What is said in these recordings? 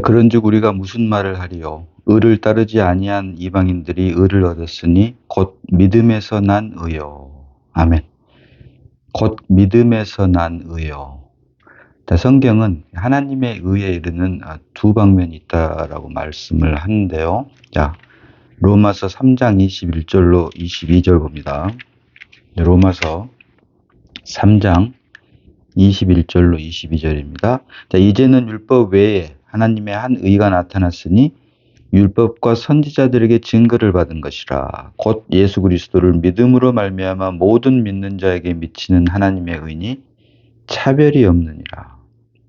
그런즉 우리가 무슨 말을 하리요? 의를 따르지 아니한 이방인들이 의를 얻었으니 곧 믿음에서 난 의요. 아멘. 곧 믿음에서 난 의요. 자, 성경은 하나님의 의에 이르는 두 방면이 있다라고 말씀을 하는데요. 자, 로마서 3장 21절로 22절 봅니다. 로마서 3장 21절로 22절입니다. 자, 이제는 율법 외에 하나님의 한 의가 나타났으니 율법과 선지자들에게 증거를 받은 것이라. 곧 예수 그리스도를 믿음으로 말미암아 모든 믿는 자에게 미치는 하나님의 의니 차별이 없느니라.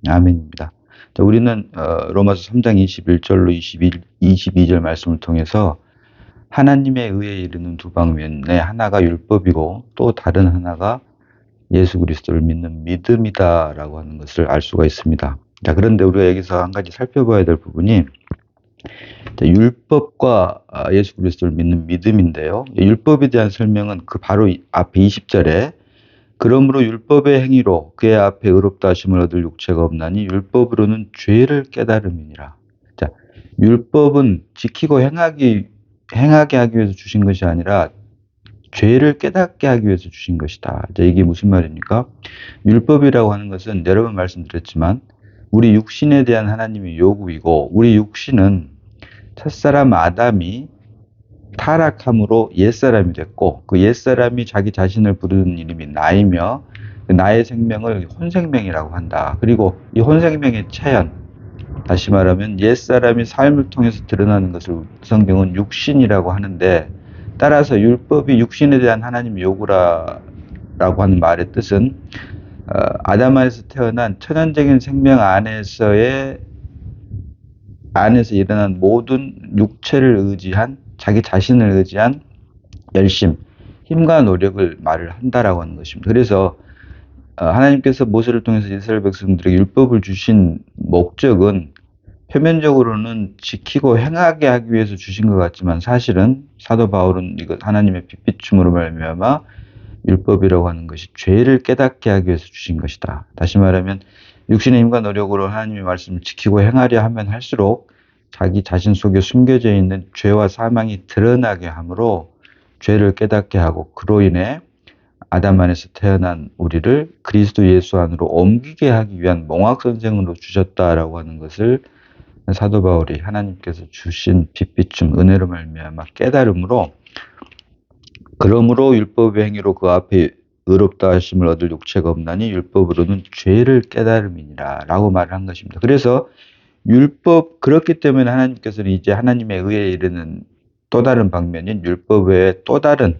아멘입니다. 자, 우리는 로마서 3장 21절로 22절 말씀을 통해서 하나님의 의에 이르는 두 방면에 하나가 율법이고 또 다른 하나가 예수 그리스도를 믿는 믿음이다라고 하는 것을 알 수가 있습니다. 자, 그런데 우리가 여기서 한 가지 살펴봐야 될 부분이 율법과 예수 그리스도를 믿는 믿음인데요. 율법에 대한 설명은 그 바로 앞에 20절에 그러므로 율법의 행위로 그의 앞에 의롭다 하심을 얻을 육체가 없나니 율법으로는 죄를 깨달음이니라. 자, 율법은 지키고 행하게 하기 위해서 주신 것이 아니라 죄를 깨닫게 하기 위해서 주신 것이다. 자, 이게 무슨 말입니까? 율법이라고 하는 것은 여러 번 말씀드렸지만 우리 육신에 대한 하나님의 요구이고 우리 육신은 첫사람 아담이 타락함으로 옛사람이 됐고 그 옛사람이 자기 자신을 부르는 이름이 나이며 그 나의 생명을 혼생명이라고 한다. 그리고 이 혼생명의 체현, 다시 말하면 옛사람이 삶을 통해서 드러나는 것을 성경은 육신이라고 하는데 따라서 율법이 육신에 대한 하나님의 요구라고 하는 말의 뜻은 아담 안에서 태어난 천연적인 생명 안에서 일어난 모든 육체를 의지한 자기 자신을 의지한 열심, 힘과 노력을 말을 한다라고 하는 것입니다. 그래서 하나님께서 모세를 통해서 이스라엘 백성들에게 율법을 주신 목적은 표면적으로는 지키고 행하게 하기 위해서 주신 것 같지만 사실은 사도 바울은 이것 하나님의 빛비춤으로 말미암아 율법이라고 하는 것이 죄를 깨닫게 하기 위해서 주신 것이다. 다시 말하면 육신의 힘과 노력으로 하나님의 말씀을 지키고 행하려 하면 할수록 자기 자신 속에 숨겨져 있는 죄와 사망이 드러나게 하므로 죄를 깨닫게 하고 그로 인해 아담 안에서 태어난 우리를 그리스도 예수 안으로 옮기게 하기 위한 몽학선생으로 주셨다라고 하는 것을 사도 바울이 하나님께서 주신 빛비춤 은혜로 말미암아 깨달음으로 그러므로 율법의 행위로 그 앞에 의롭다 하심을 얻을 육체가 없나니 율법으로는 죄를 깨달음이니라 라고 말을 한 것입니다. 그래서 율법 그렇기 때문에 하나님께서는 이제 하나님의 의에 이르는 또 다른 방면인 율법 외에 또 다른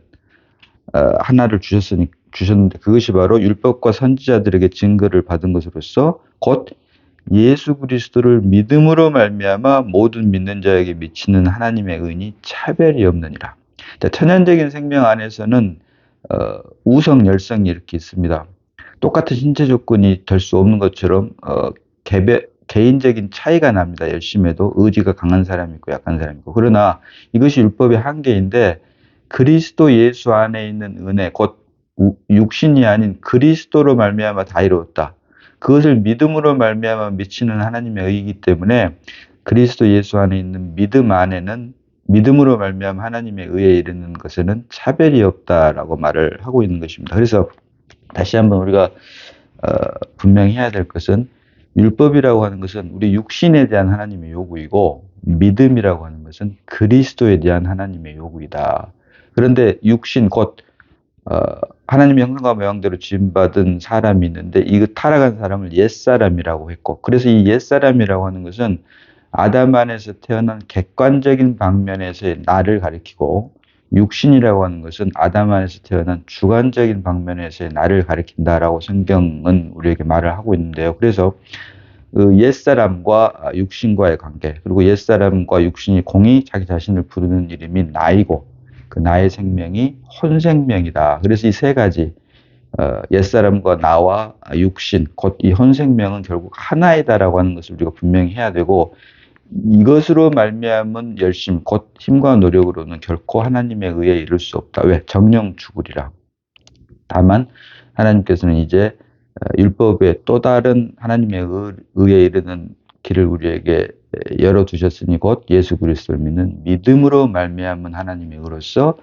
하나를 주셨는데 그것이 바로 율법과 선지자들에게 증거를 받은 것으로서 곧 예수 그리스도를 믿음으로 말미암아 모든 믿는 자에게 미치는 하나님의 의니 차별이 없느니라. 자, 천연적인 생명 안에서는 우성, 열성이 이렇게 있습니다. 똑같은 신체 조건이 될 수 없는 것처럼 개인적인 차이가 납니다. 열심해도 의지가 강한 사람이 있고 약한 사람이 있고. 그러나 이것이 율법의 한계인데 그리스도 예수 안에 있는 은혜, 곧 육신이 아닌 그리스도로 말미암아 다 이루었다. 그것을 믿음으로 말미암아 미치는 하나님의 의이기 때문에 그리스도 예수 안에 있는 믿음 안에는 믿음으로 말미암아 하나님의 의에 이르는 것에는 차별이 없다라고 말을 하고 있는 것입니다. 그래서 다시 한번 우리가 분명히 해야 될 것은 율법이라고 하는 것은 우리 육신에 대한 하나님의 요구이고 믿음이라고 하는 것은 그리스도에 대한 하나님의 요구이다. 그런데 육신 곧 하나님의 형상과 모양대로 지음받은 사람이 있는데 이 타락한 사람을 옛사람이라고 했고 그래서 이 옛사람이라고 하는 것은 아담 안에서 태어난 객관적인 방면에서의 나를 가리키고 육신이라고 하는 것은 아담 안에서 태어난 주관적인 방면에서의 나를 가리킨다라고 성경은 우리에게 말을 하고 있는데요. 그래서 그 옛사람과 육신과의 관계 그리고 옛사람과 육신이 공히 자기 자신을 부르는 이름이 나이고 그 나의 생명이 혼생명이다. 그래서 이 세 가지 옛사람과 나와 육신 곧 이 혼생명은 결국 하나이다라고 하는 것을 우리가 분명히 해야 되고 이것으로 말미암은 열심 곧 힘과 노력으로는 결코 하나님의 의에 이를 수 없다. 왜? 정령 죽으리라. 다만 하나님께서는 이제 율법의 또 다른 하나님의 의에 이르는 길을 우리에게 열어두셨으니 곧 예수 그리스도를 믿는 믿음으로 말미암은 하나님의 의로서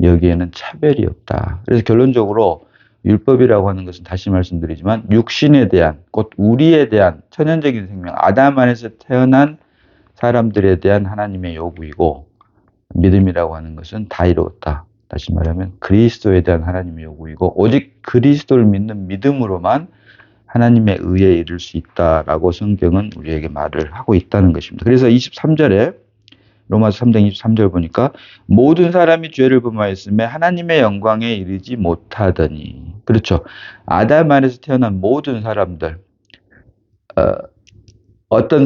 여기에는 차별이 없다. 그래서 결론적으로 율법이라고 하는 것은 다시 말씀드리지만 육신에 대한 곧 우리에 대한 천연적인 생명 아담 안에서 태어난 사람들에 대한 하나님의 요구이고 믿음이라고 하는 것은 다 이루었다. 다시 말하면 그리스도에 대한 하나님의 요구이고 오직 그리스도를 믿는 믿음으로만 하나님의 의에 이를 수 있다라고 성경은 우리에게 말을 하고 있다는 것입니다. 그래서 23절에 로마서 3장 23절 보니까 모든 사람이 죄를 범하였음에 하나님의 영광에 이르지 못하더니 그렇죠. 아담 안에서 태어난 모든 사람들 어떤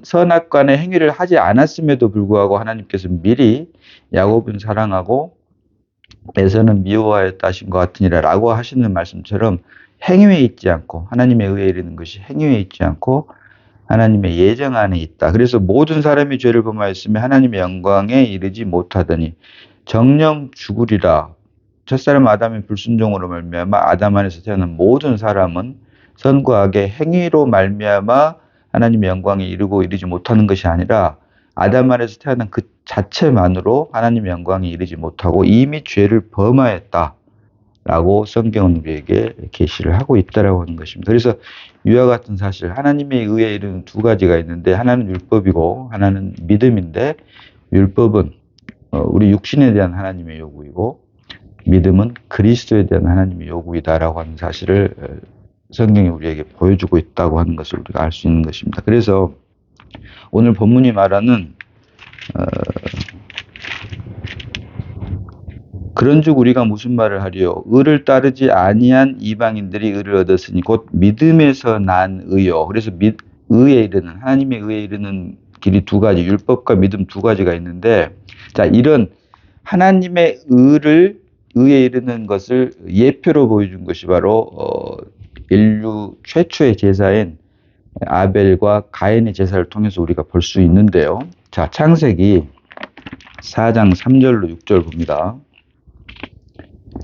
선악간의 행위를 하지 않았음에도 불구하고 하나님께서 미리 야곱은 사랑하고 에서는 미워하였다 하신 것 같으니라 라고 하시는 말씀처럼 행위에 있지 않고 하나님의 의에 이르는 것이 행위에 있지 않고 하나님의 예정 안에 있다. 그래서 모든 사람이 죄를 범하였으며 하나님의 영광에 이르지 못하더니 정령 죽으리라. 첫사람 아담의 불순종으로 말미암아 아담 안에서 태어난 모든 사람은 선과 악의 행위로 말미암아 하나님의 영광에 이르고 이르지 못하는 것이 아니라 아담 안에서 태어난 그 자체만으로 하나님의 영광에 이르지 못하고 이미 죄를 범하였다. 라고 성경은 우리에게 계시를 하고 있다라고 하는 것입니다. 그래서 이와 같은 사실, 하나님의 의에 이르는 두 가지가 있는데 하나는 율법이고 하나는 믿음인데 율법은 우리 육신에 대한 하나님의 요구이고 믿음은 그리스도에 대한 하나님의 요구이다라고 하는 사실을 성경이 우리에게 보여주고 있다고 하는 것을 우리가 알 수 있는 것입니다. 그래서 오늘 본문이 말하는 그런즉 우리가 무슨 말을 하리요? 의를 따르지 아니한 이방인들이 의를 얻었으니 곧 믿음에서 난 의요. 그래서 의에 이르는 하나님의 의에 이르는 길이 두 가지, 율법과 믿음 두 가지가 있는데, 자 이런 하나님의 의에 이르는 것을 예표로 보여준 것이 바로 인류 최초의 제사인 아벨과 가인의 제사를 통해서 우리가 볼 수 있는데요. 자 창세기 4장 3절로 6절 봅니다.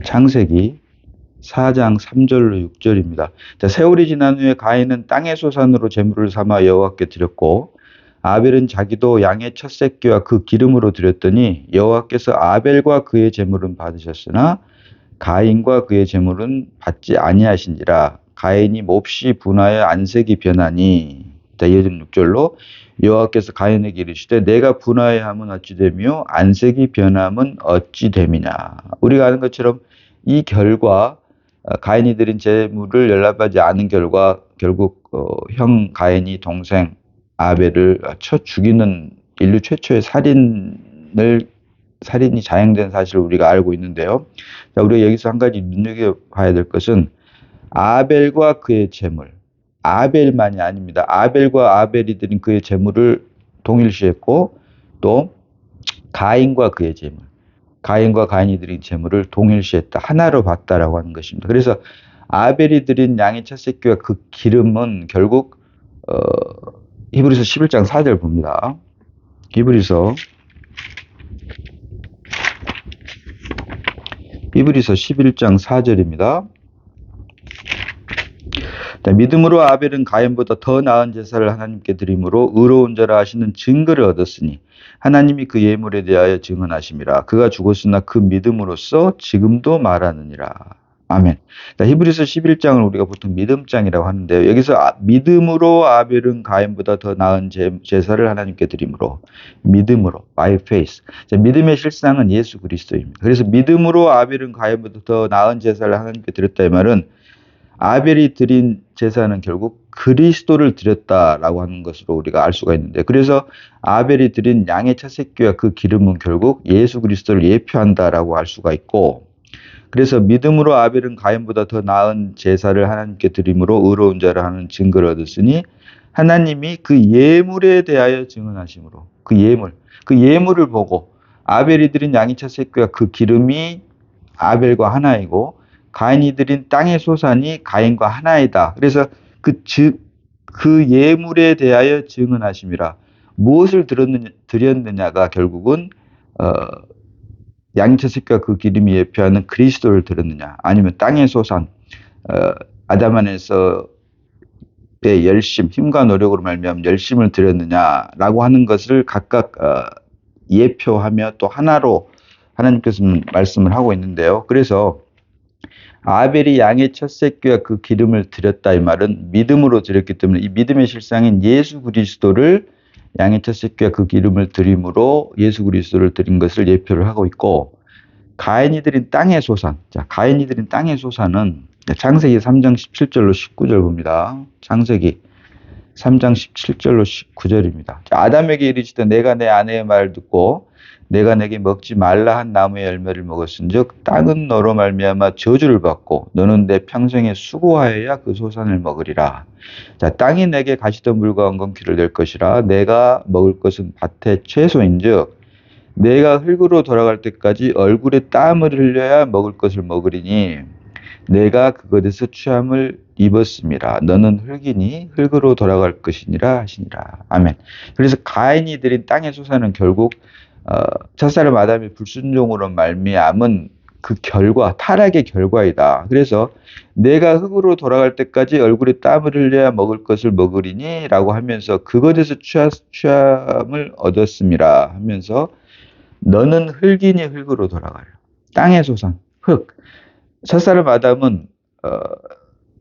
창세기 4장 3절로 6절입니다. 자, 세월이 지난 후에 가인은 땅의 소산으로 제물을 삼아 여호와께 드렸고 아벨은 자기도 양의 첫 새끼와 그 기름으로 드렸더니 여호와께서 아벨과 그의 제물은 받으셨으나 가인과 그의 제물은 받지 아니하신지라. 가인이 몹시 분하여 안색이 변하니. 자, 이어지는 6절로 여호와께서 가인에게 이르시되 내가 분하여함은 어찌 되며 안색이 변함은 어찌 됨이냐. 우리가 아는 것처럼 이 결과 가인이 드린 제물을 연락하지 않은 결과 결국 형 가인이 동생 아벨을 쳐 죽이는 인류 최초의 살인이 자행된 사실을 우리가 알고 있는데요. 자, 우리가 여기서 한 가지 눈여겨봐야 될 것은 아벨과 그의 제물, 아벨만이 아닙니다. 아벨과 아벨이 드린 그의 제물을 동일시했고 또 가인과 그의 제물, 가인과 가인이 드린 제물을 동일시했다. 하나로 봤다라고 하는 것입니다. 그래서 아벨이 드린 양의 첫 새끼와 그 기름은 결국 히브리서 11장 4절 봅니다. 히브리서 11장 4절입니다. 믿음으로 아벨은 가인보다 더 나은 제사를 하나님께 드림으로 의로운 자라 하시는 증거를 얻었으니 하나님이 그 예물에 대하여 증언하심이라. 그가 죽었으나 그 믿음으로써 지금도 말하느니라. 아멘. 히브리서 11장을 우리가 보통 믿음장이라고 하는데요. 여기서 믿음으로 아벨은 가인보다 더 나은 제사를 하나님께 드림으로, 믿음으로, by faith. 자, 믿음의 실상은 예수 그리스도입니다. 그래서 믿음으로 아벨은 가인보다 더 나은 제사를 하나님께 드렸다 이 말은 아벨이 드린 제사는 결국 그리스도를 드렸다라고 하는 것으로 우리가 알 수가 있는데, 그래서 아벨이 드린 양의 첫 새끼와 그 기름은 결국 예수 그리스도를 예표한다라고 할 수가 있고, 그래서 믿음으로 아벨은 가인보다 더 나은 제사를 하나님께 드림으로 의로운 자라 하는 증거를 얻었으니 하나님이 그 예물에 대하여 증언하심으로, 그 예물을 보고 아벨이 드린 양의 첫 새끼와 그 기름이 아벨과 하나이고 가인이 드린 땅의 소산이 가인과 하나이다. 그래서 그 예물에 대하여 증언하심이라. 무엇을 드렸느냐가 결국은 양의 첫 새끼와 그 기름이 예표하는 그리스도를 드렸느냐, 아니면 땅의 소산, 아담 안에서 열심, 힘과 노력으로 말미암아 열심을 드렸느냐라고 하는 것을 각각 예표하며 또 하나로 하나님께서는 말씀을 하고 있는데요. 그래서 아벨이 양의 첫 새끼와 그 기름을 드렸다 이 말은 믿음으로 드렸기 때문에 이 믿음의 실상인 예수 그리스도를 양의 첫 새끼와 그 기름을 드림으로 예수 그리스도를 드린 것을 예표를 하고 있고, 가인이 드린 땅의 소산. 자, 가인이 드린 땅의 소산은 창세기 3장 17절로 19절 봅니다. 창세기 3장 17절로 19절입니다. 아담에게 이르시되 내가 내 아내의 말을 듣고 내가 내게 먹지 말라 한 나무의 열매를 먹었은즉 땅은 너로 말미암아 저주를 받고 너는 내 평생에 수고하여야 그 소산을 먹으리라. 자, 땅이 내게 가시던 물과 엉겅퀴를 낼 것이라. 내가 먹을 것은 밭의 채소인즉 내가 흙으로 돌아갈 때까지 얼굴에 땀을 흘려야 먹을 것을 먹으리니 내가 그것에서 취함을 입었습니다. 너는 흙이니 흙으로 돌아갈 것이니라 하시니라. 아멘. 그래서 가인이 드린 땅의 소산은 결국 첫사람 아담의 불순종으로 말미암은 그 결과, 타락의 결과이다. 그래서 내가 흙으로 돌아갈 때까지 얼굴에 땀을 흘려야 먹을 것을 먹으리니 라고 하면서 그것에서 취함을 얻었습니다 하면서 너는 흙이니 흙으로 돌아가라. 땅의 소산, 흙. 첫사람 아담은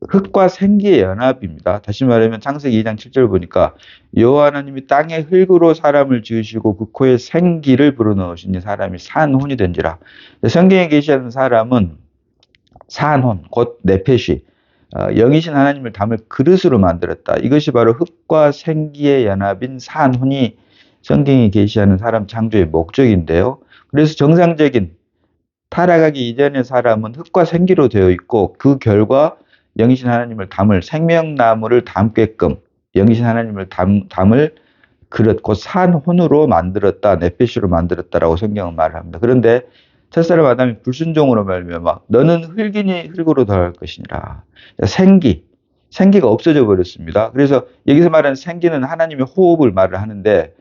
흙과 생기의 연합입니다. 다시 말하면 창세기 2장 7절 보니까 여호와 하나님이 땅의 흙으로 사람을 지으시고 그 코에 생기를 불어넣으시니 사람이 산혼이 된지라. 성경에 계시하는 사람은 산혼, 곧 네페시, 영이신 하나님을 담을 그릇으로 만들었다. 이것이 바로 흙과 생기의 연합인 산혼이 성경에 계시하는 사람 창조의 목적인데요. 그래서 정상적인 타락하기 이전의 사람은 흙과 생기로 되어 있고 그 결과 영이신 하나님을 담을 생명나무를 담게끔 영이신 하나님을 담을 그릇, 곧 산혼으로 만들었다, 네페시로 만들었다라고 성경은 말합니다. 그런데 첫사람 아담이 불순종으로 말미암아 너는 흙이니 흙으로 돌아갈 것이니라. 생기가 없어져 버렸습니다. 그래서 여기서 말하는 생기는 하나님의 호흡을 말을 하는데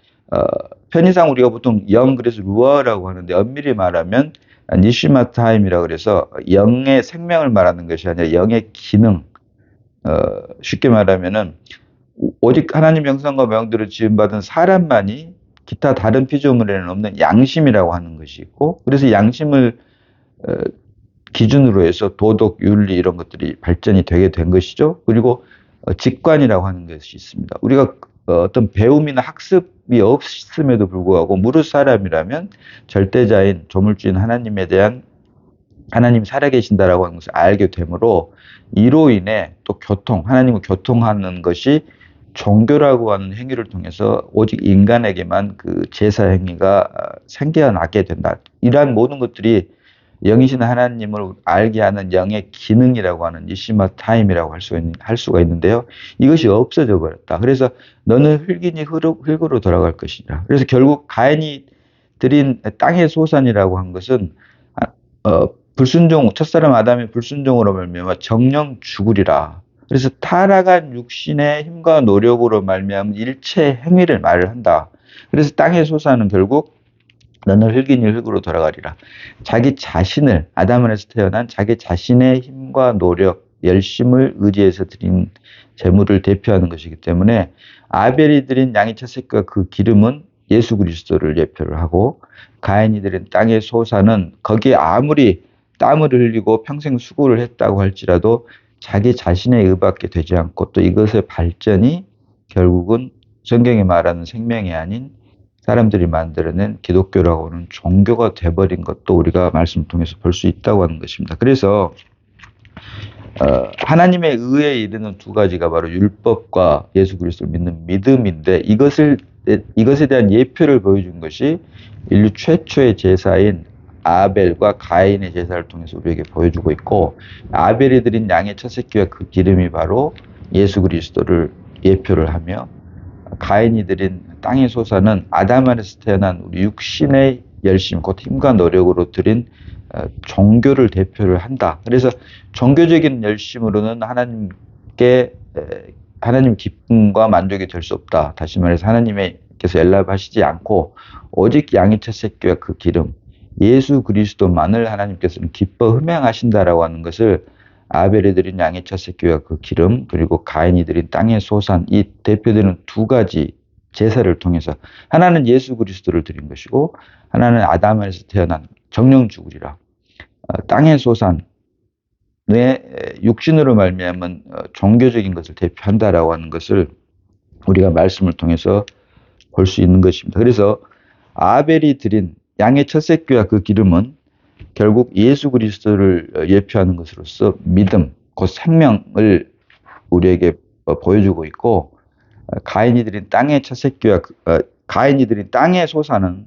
편의상 우리가 보통 영, 그래서 루아라고 하는데 엄밀히 말하면 니시마타임이라고 그래서 영의 생명을 말하는 것이 아니라 영의 기능. 쉽게 말하면은 오직 하나님 형상과 모양대로 지음받은 사람만이 기타 다른 피조물에는 없는 양심이라고 하는 것이 있고, 그래서 양심을 기준으로 해서 도덕, 윤리 이런 것들이 발전이 되게 된 것이죠. 그리고 직관이라고 하는 것이 있습니다. 우리가 어떤 배움이나 학습이 없음에도 불구하고 무릇 사람이라면 절대자인 조물주인 하나님에 대한 하나님 살아계신다라고 하는 것을 알게 되므로 이로 인해 또 하나님과 교통하는 것이 종교라고 하는 행위를 통해서 오직 인간에게만 그 제사 행위가 생겨나게 된다. 이러한 모든 것들이 영이신 하나님을 알게 하는 영의 기능이라고 하는 니시마 타임이라고 할 수가 있는데요. 이것이 없어져 버렸다. 그래서 너는 흙이니 흙으로 돌아갈 것이냐. 그래서 결국 가인이 드린 땅의 소산이라고 한 것은 첫사람 아담의 불순종으로 말미암아 정령 죽으리라. 그래서 타락한 육신의 힘과 노력으로 말미암은 일체 행위를 말을 한다. 그래서 땅의 소산은 결국 너는 흙이니 흙으로 돌아가리라. 자기 자신을, 아담 안에서 태어난 자기 자신의 힘과 노력, 열심을 의지해서 드린 제물을 대표하는 것이기 때문에 아벨이 드린 양의 첫 새끼와 그 기름은 예수 그리스도를 예표를 하고, 가인이 드린 땅의 소산은 거기에 아무리 땀을 흘리고 평생 수고를 했다고 할지라도 자기 자신에 의밖에 되지 않고 또 이것의 발전이 결국은 성경이 말하는 생명이 아닌 사람들이 만들어낸 기독교라고 하는 종교가 돼버린 것도 우리가 말씀을 통해서 볼 수 있다고 하는 것입니다. 그래서 하나님의 의에 이르는 두 가지가 바로 율법과 예수 그리스도를 믿는 믿음인데 이것에 대한 예표를 보여준 것이 인류 최초의 제사인 아벨과 가인의 제사를 통해서 우리에게 보여주고 있고, 아벨이 드린 양의 첫 새끼와 그 기름이 바로 예수 그리스도를 예표를 하며, 가인이 드린 땅의 소산은 아담 안에서 태어난 우리 육신의 열심, 곧 힘과 노력으로 드린 종교를 대표를 한다. 그래서 종교적인 열심으로는 하나님 기쁨과 만족이 될 수 없다. 다시 말해서 하나님께서 연락하시지 않고 오직 양의 첫 새끼와 그 기름, 예수 그리스도만을 하나님께서는 기뻐 흠양하신다라고 하는 것을 아벨이 드린 양의 첫 새끼와 그 기름, 그리고 가인이 드린 땅의 소산, 이 대표되는 두 가지 제사를 통해서 하나는 예수 그리스도를 드린 것이고 하나는 아담 안에서 태어난 정령 죽으리라. 땅의 소산, 내 육신으로 말미암은 종교적인 것을 대표한다라고 하는 것을 우리가 말씀을 통해서 볼 수 있는 것입니다. 그래서 아벨이 드린 양의 첫 새끼와 그 기름은 결국 예수 그리스도를 예표하는 것으로서 믿음, 곧 생명을 우리에게 보여주고 있고, 가인이 드린 땅의 첫 새끼와 가인이 드린 땅의 소사는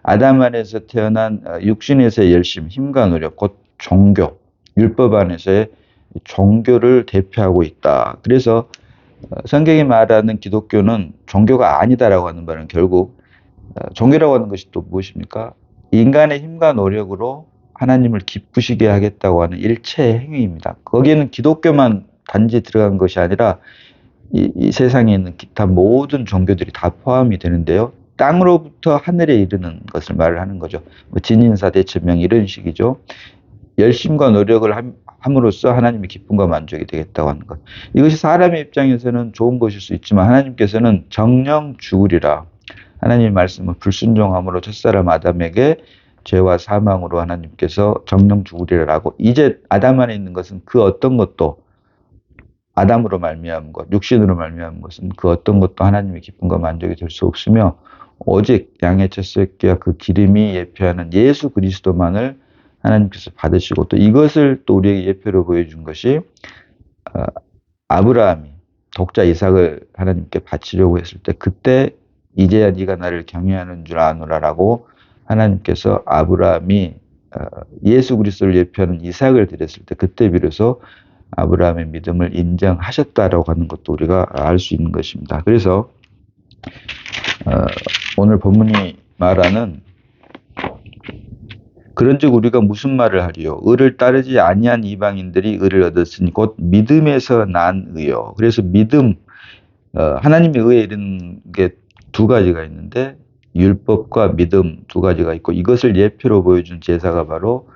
아담 안에서 태어난 육신에서의 열심, 힘과 노력, 곧 종교, 율법 안에서의 종교를 대표하고 있다. 그래서 성경이 말하는 기독교는 종교가 아니다라고 하는 말은 결국 종교라고 하는 것이 또 무엇입니까? 인간의 힘과 노력으로 하나님을 기쁘시게 하겠다고 하는 일체의 행위입니다. 거기에는 기독교만 단지 들어간 것이 아니라 이 세상에 있는 기타 모든 종교들이 다 포함이 되는데요. 땅으로부터 하늘에 이르는 것을 말을 하는 거죠. 진인사 대천명 이런 식이죠. 열심과 노력을 함으로써 하나님의 기쁨과 만족이 되겠다고 하는 것. 이것이 사람의 입장에서는 좋은 것일 수 있지만 하나님께서는 정령 죽으리라. 하나님의 말씀을 불순종함으로 첫사람 아담에게 죄와 사망으로 하나님께서 정령 죽으리라라고, 이제 아담 안에 있는 것은 그 어떤 것도, 아담으로 말미암은 것, 육신으로 말미암은 것은 그 어떤 것도 하나님의 기쁨과 만족이 될 수 없으며 오직 양의 첫 새끼와 그 기름이 예표하는 예수 그리스도만을 하나님께서 받으시고, 또 이것을 또 우리에게 예표로 보여준 것이 아브라함이 독자 이삭을 하나님께 바치려고 했을 때, 그때 이제야 네가 나를 경외하는 줄 아노라라고 하나님께서 아브라함이 예수 그리스도를 예표하는 이삭을 드렸을 때, 그때 비로소 아브라함의 믿음을 인정하셨다라고 하는 것도 우리가 알 수 있는 것입니다. 그래서 오늘 본문이 말하는, 그런즉 우리가 무슨 말을 하리요? 의를 따르지 아니한 이방인들이 의를 얻었으니 곧 믿음에서 난 의요. 그래서 믿음, 하나님의 의에 이르는 게 두 가지가 있는데 율법과 믿음 두 가지가 있고, 이것을 예표로 보여준 제사가 바로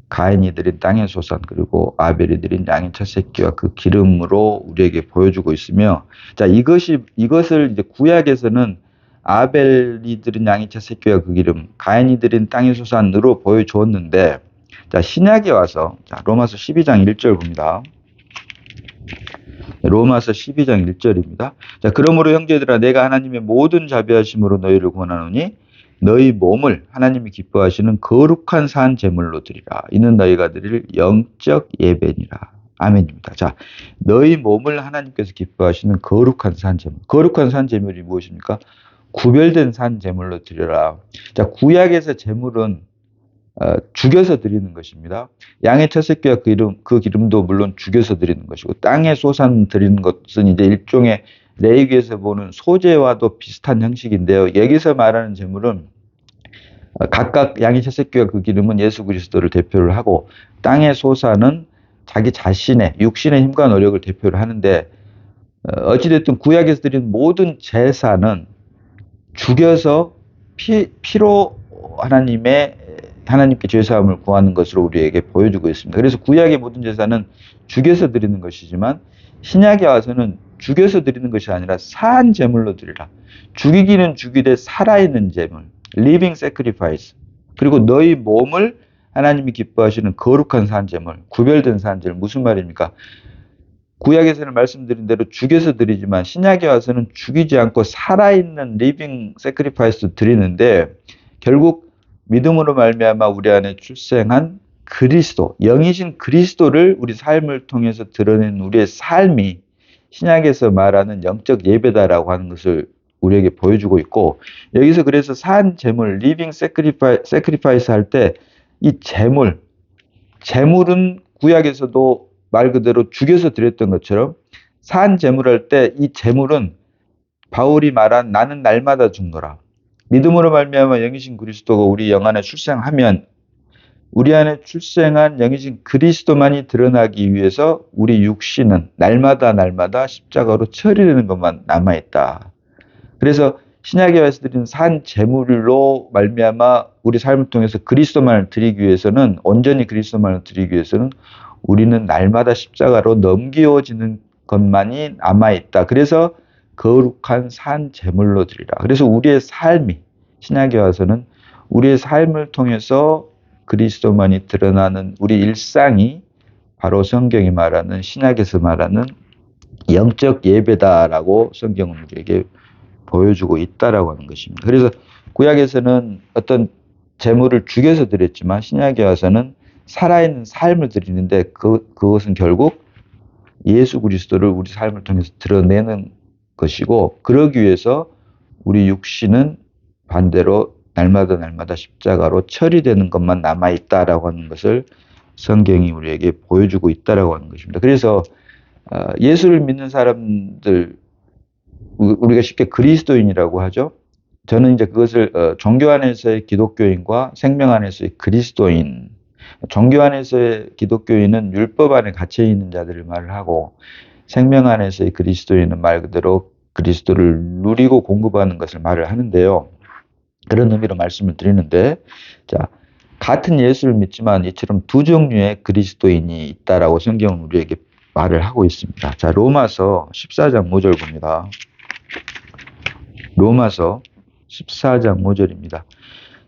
가인이 드린 땅의 소산, 그리고 아벨이 드린 양의 첫 새끼와 그 기름으로 우리에게 보여주고 있으며, 자, 이것을 이제 구약에서는 아벨이 드린 양의 첫 새끼와 그 기름, 가인이 드린 땅의 소산으로 보여주었는데, 자, 신약에 와서, 자, 로마서 12장 1절 봅니다. 로마서 12장 1절입니다. 자, 그러므로 형제들아, 내가 하나님의 모든 자비하심으로 너희를 권하노니 너희 몸을 하나님이 기뻐하시는 거룩한 산 제물로 드리라. 이는 너희가 드릴 영적 예배니라. 아멘입니다. 자, 너희 몸을 하나님께서 기뻐하시는 거룩한 산 제물. 거룩한 산 제물이 무엇입니까? 구별된 산 제물로 드려라. 자, 구약에서 제물은 죽여서 드리는 것입니다. 양의 첫 새끼와 그 기름도 물론 죽여서 드리는 것이고, 땅의 소산 드리는 것은 이제 일종의 레위기에서 보는 소제와도 비슷한 형식인데요. 여기서 말하는 제물은 각각 양의 첫 새끼와 그 기름은 예수 그리스도를 대표를 하고, 땅의 소산은 자기 자신의 육신의 힘과 노력을 대표를 하는데, 어찌됐든 구약에서 드린 모든 제사는 죽여서 피로 하나님께 죄사함을 구하는 것으로 우리에게 보여주고 있습니다. 그래서 구약의 모든 제사는 죽여서 드리는 것이지만 신약에 와서는 죽여서 드리는 것이 아니라 산 제물로 드리라. 죽이기는 죽이되 살아있는 제물, living sacrifice. 그리고 너희 몸을 하나님이 기뻐하시는 거룩한 산 제물, 구별된 산 제물. 무슨 말입니까? 구약에서는 말씀드린 대로 죽여서 드리지만 신약에 와서는 죽이지 않고 살아있는 living sacrifice 드리는데, 결국 믿음으로 말미암아 우리 안에 출생한 그리스도, 영이신 그리스도를 우리 삶을 통해서 드러낸 우리의 삶이 신약에서 말하는 영적 예배다라고 하는 것을 우리에게 보여주고 있고, 여기서 그래서 산 제물, living sacrifice 할 때 이 제물은 구약에서도 말 그대로 죽여서 드렸던 것처럼 산 제물할 때 이 제물은 바울이 말한 나는 날마다 죽노라. 믿음으로 말미암아 영이신 그리스도가 우리 영 안에 출생하면 우리 안에 출생한 영이신 그리스도만이 드러나기 위해서 우리 육신은 날마다 십자가로 처리되는 것만 남아있다. 그래서 신약에 와서 드리는 산 제물로 말미암아 우리 삶을 통해서 그리스도만을 드리기 위해서는, 온전히 그리스도만을 드리기 위해서는 우리는 날마다 십자가로 넘겨지는 것만이 남아있다. 그래서 거룩한 산 제물로 드리라. 그래서 우리의 삶이, 신약에 와서는 우리의 삶을 통해서 그리스도만이 드러나는 우리 일상이 바로 성경이 말하는, 신약에서 말하는 영적 예배다라고 성경은 우리에게 보여주고 있다라고 하는 것입니다. 그래서 구약에서는 어떤 제물을 죽여서 드렸지만 신약에 와서는 살아있는 삶을 드리는데 그것은 결국 예수 그리스도를 우리 삶을 통해서 드러내는 것이고, 그러기 위해서 우리 육신은 반대로 날마다 십자가로 처리되는 것만 남아있다라고 하는 것을 성경이 우리에게 보여주고 있다라고 하는 것입니다. 그래서 예수를 믿는 사람들, 우리가 쉽게 그리스도인이라고 하죠. 저는 이제 그것을 종교 안에서의 기독교인과 생명 안에서의 그리스도인, 종교 안에서의 기독교인은 율법 안에 갇혀 있는 자들을 말을 하고, 생명 안에서의 그리스도인은 말 그대로 그리스도를 누리고 공급하는 것을 말을 하는데요. 그런 의미로 말씀을 드리는데, 자, 같은 예수를 믿지만 이처럼 두 종류의 그리스도인이 있다라고 성경은 우리에게 말을 하고 있습니다. 자, 로마서 14장 5절 봅니다. 로마서 14장 5절입니다.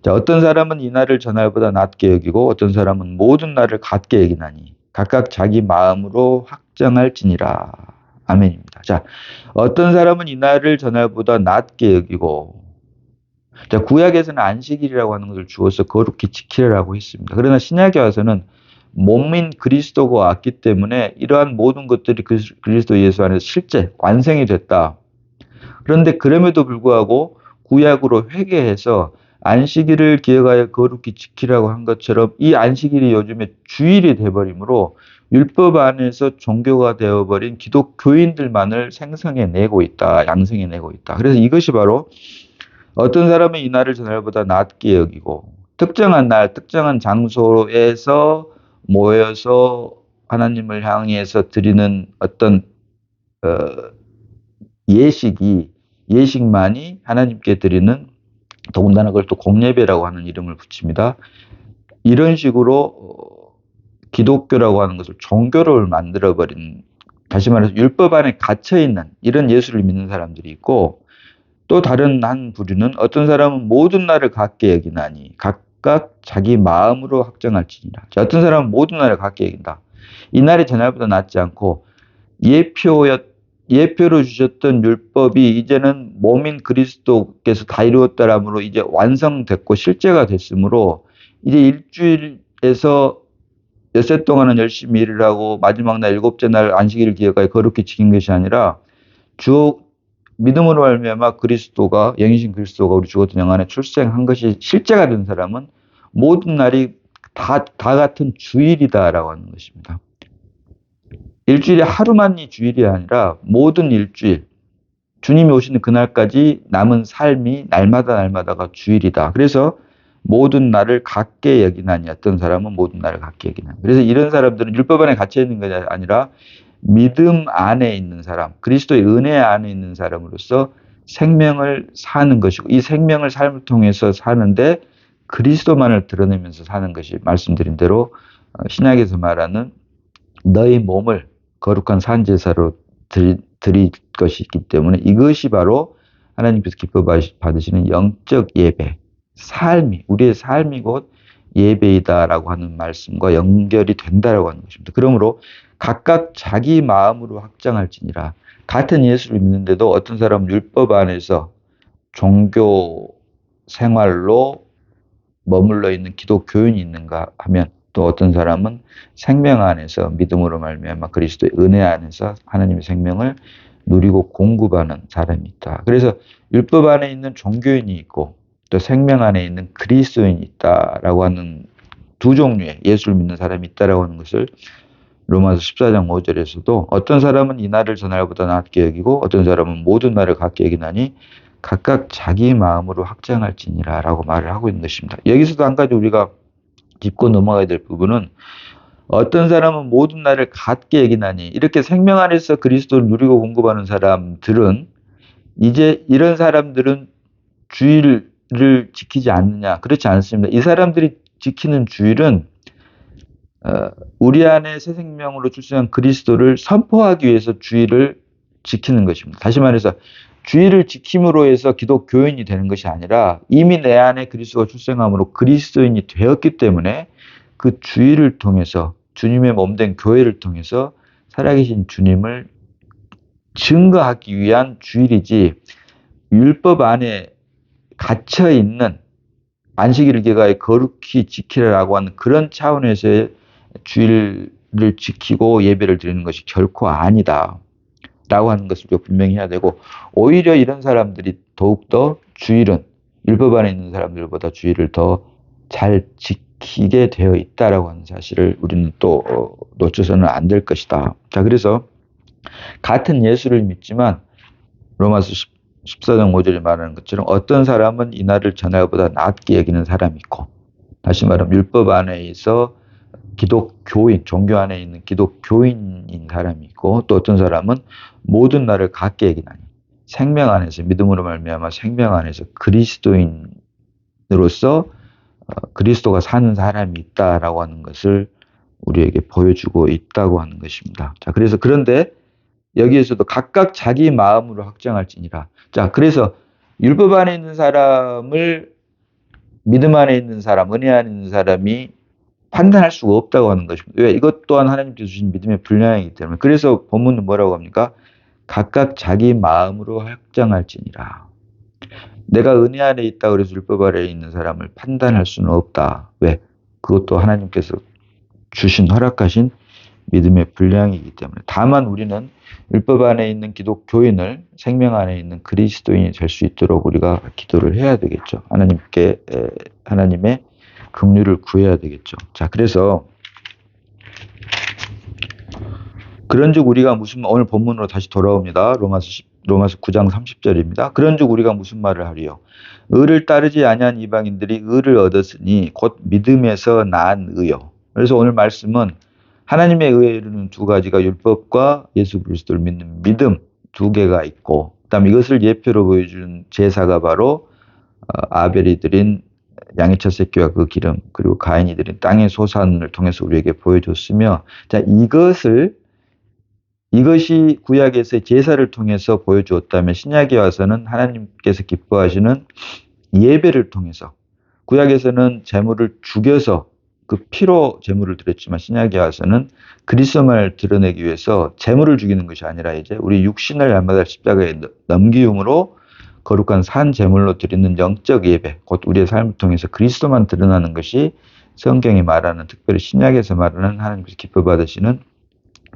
자, 어떤 사람은 이 날을 저날보다 낮게 여기고 어떤 사람은 모든 날을 같게 여기나니 각각 자기 마음으로 확정할지니라. 아멘입니다. 자, 어떤 사람은 이 날을 저날보다 낮게 여기고, 자, 구약에서는 안식일이라고 하는 것을 주어서 거룩히 지키라고 했습니다. 그러나 신약에 와서는 몸인 그리스도가 왔기 때문에 이러한 모든 것들이 그리스도 예수 안에서 실제 완성이 됐다. 그런데 그럼에도 불구하고 구약으로 회개해서 안식일을 기억하여 거룩히 지키라고 한 것처럼 이 안식일이 요즘에 주일이 돼버리므로 율법 안에서 종교가 되어버린 기독교인들만을 생성해내고 있다, 양성해내고 있다. 그래서 이것이 바로 어떤 사람은 이 날을 저날보다 낮게 여기고, 특정한 날, 특정한 장소에서 모여서 하나님을 향해서 드리는 어떤 예식만이 하나님께 드리는, 더군다나 그걸 또 공예배라고 하는 이름을 붙입니다. 이런 식으로 기독교라고 하는 것을 종교를 만들어버린, 다시 말해서 율법 안에 갇혀있는 이런 예수를 믿는 사람들이 있고, 또 다른 한 부류는 어떤 사람은 모든 날을 같게 여기나니 각각 자기 마음으로 확정할지니라. 자, 어떤 사람은 모든 날을 같게 여긴다. 이 날이 저날보다 낫지 않고 예표로 주셨던 율법이 이제는 몸인 그리스도께서 다 이루었다라므로 이제 완성됐고 실제가 됐으므로 이제 일주일에서 엿새 동안은 열심히 일을 하고 마지막 날 일곱째 날 안식일을 기억하여 거룩히 지킨 것이 아니라 믿음으로 말미암아 그리스도가, 영이신 그리스도가 우리 죽었던 영 안에 출생한 것이 실제가 된 사람은 모든 날이 다 같은 주일이다라고 하는 것입니다. 일주일에 하루만이 주일이 아니라 모든 일주일, 주님이 오시는 그날까지 남은 삶이 날마다가 주일이다. 그래서 모든 날을 같게 여기나니, 어떤 사람은 모든 날을 같게 여기나니. 그래서 이런 사람들은 율법 안에 갇혀 있는 것이 아니라 믿음 안에 있는 사람, 그리스도의 은혜 안에 있는 사람으로서 생명을 사는 것이고, 이 생명을 삶을 통해서 사는데 그리스도만을 드러내면서 사는 것이 말씀드린 대로 신약에서 말하는 너희 몸을 거룩한 산제사로 드릴 것이 있기 때문에 이것이 바로 하나님께서 기뻐 받으시는 영적 예배, 우리의 삶이 곧 예배이다라고 하는 말씀과 연결이 된다라고 하는 것입니다. 그러므로 각각 자기 마음으로 확정할지니라. 같은 예수를 믿는데도 어떤 사람은 율법 안에서 종교 생활로 머물러 있는 기독교인이 있는가 하면, 또 어떤 사람은 생명 안에서 믿음으로 말미암아 그리스도의 은혜 안에서 하나님의 생명을 누리고 공급하는 사람이 있다. 그래서 율법 안에 있는 종교인이 있고 또 생명 안에 있는 그리스도인이 있다라고 하는 두 종류의 예수를 믿는 사람이 있다라고 하는 것을 로마서 14장 5절에서도 어떤 사람은 이 날을 저 날보다 낮게 여기고 어떤 사람은 모든 날을 같게 여기나니 각각 자기 마음으로 확정할지니라 라고 말을 하고 있는 것입니다. 여기서도 한 가지 우리가 짚고 넘어가야 될 부분은, 어떤 사람은 모든 날을 같게 여기나니, 이렇게 생명 안에서 그리스도를 누리고 공급하는 사람들은, 이제 이런 사람들은 주일을 지키지 않느냐? 그렇지 않습니다. 이 사람들이 지키는 주일은 우리 안에 새 생명으로 출생한 그리스도를 선포하기 위해서 주일을 지키는 것입니다. 다시 말해서 주일을 지킴으로 해서 기독교인이 되는 것이 아니라 이미 내 안에 그리스도가 출생함으로 그리스도인이 되었기 때문에 그 주일을 통해서 주님의 몸된 교회를 통해서 살아계신 주님을 증거하기 위한 주일이지 율법 안에 갇혀 있는 안식일을 개가에 거룩히 지키라고 하는 그런 차원에서의 주일을 지키고 예배를 드리는 것이 결코 아니다. 라고 하는 것을 분명히 해야 되고, 오히려 이런 사람들이 더욱더 주일은 율법 안에 있는 사람들보다 주일을 더 잘 지키게 되어 있다라고 하는 사실을 우리는 또 놓쳐서는 안 될 것이다. 자, 그래서 같은 예수를 믿지만 로마서 14장 5절에 말하는 것처럼 어떤 사람은 이날을 전날보다 낮게 여기는 사람이 있고, 다시 말하면 율법 안에 있어 기독교인, 종교 안에 있는 기독교인인 사람이 있고, 또 어떤 사람은 모든 날을 같게 여기나니 생명 안에서 믿음으로 말미암아 생명 안에서 그리스도인으로서 그리스도가 사는 사람이 있다라고 하는 것을 우리에게 보여주고 있다고 하는 것입니다. 자, 그래서 그런데 여기에서도 각각 자기 마음으로 확정할지니라. 자, 그래서 율법 안에 있는 사람을 믿음 안에 있는 사람, 은혜 안에 있는 사람이 판단할 수가 없다고 하는 것입니다. 왜? 이것 또한 하나님께서 주신 믿음의 분량이기 때문에. 그래서 본문은 뭐라고 합니까? 각각 자기 마음으로 확정할지니라. 내가 은혜 안에 있다고 해서 율법 아래에 있는 사람을 판단할 수는 없다. 왜? 그것도 하나님께서 주신 허락하신 믿음의 분량이기 때문에. 다만 우리는 율법 안에 있는 기독교인을 생명 안에 있는 그리스도인이 될 수 있도록 우리가 기도를 해야 되겠죠. 하나님의 긍휼을 구해야 되겠죠. 자, 그래서 그런즉 우리가 오늘 본문으로 다시 돌아옵니다. 로마서 9장 30절입니다. 그런즉 우리가 무슨 말을 하리요? 의를 따르지 아니한 이방인들이 의를 얻었으니 곧 믿음에서 난 의요. 그래서 오늘 말씀은 하나님의 의에 이르는 두 가지가 율법과 예수 그리스도를 믿는 믿음 두 개가 있고, 그다음 이것을 예표로 보여주는 제사가 바로 아벨이 드린 양의 첫 새끼와 그 기름, 그리고 가인이 드린 땅의 소산을 통해서 우리에게 보여줬으며, 자, 이것이 구약에서의 제사를 통해서 보여주었다면 신약에 와서는 하나님께서 기뻐하시는 예배를 통해서, 구약에서는 제물을 죽여서 그 피로 제물을 드렸지만 신약에 와서는 그리스도만을 드러내기 위해서 제물을 죽이는 것이 아니라 이제 우리 육신을 날마다 십자가에 넘기움으로 거룩한 산 제물로 드리는 영적 예배, 곧 우리의 삶을 통해서 그리스도만 드러나는 것이 성경이 말하는, 특별히 신약에서 말하는 하나님께서 기뻐 받으시는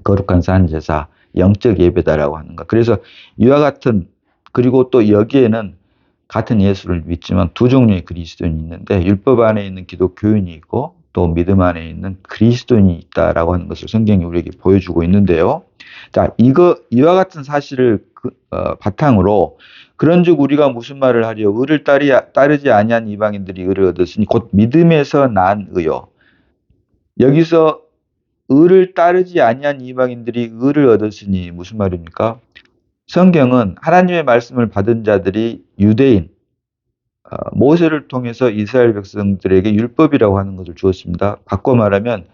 거룩한 산 제사, 영적 예배다라고 하는 것. 그래서 이와 같은, 그리고 또 여기에는 같은 예수를 믿지만 두 종류의 그리스도인이 있는데 율법 안에 있는 기독교인이 있고 또 믿음 안에 있는 그리스도인이 있다라고 하는 것을 성경이 우리에게 보여주고 있는데요. 자, 이와 같은 사실을 바탕으로 그런즉 우리가 무슨 말을 하리요? 의를 따르지 아니한 이방인들이 의를 얻었으니 곧 믿음에서 난 의요. 여기서 의를 따르지 아니한 이방인들이 의를 얻었으니 무슨 말입니까? 성경은 하나님의 말씀을 받은 자들이 유대인, 모세를 통해서 이스라엘 백성들에게 율법이라고 하는 것을 주었습니다. 바꿔 말하면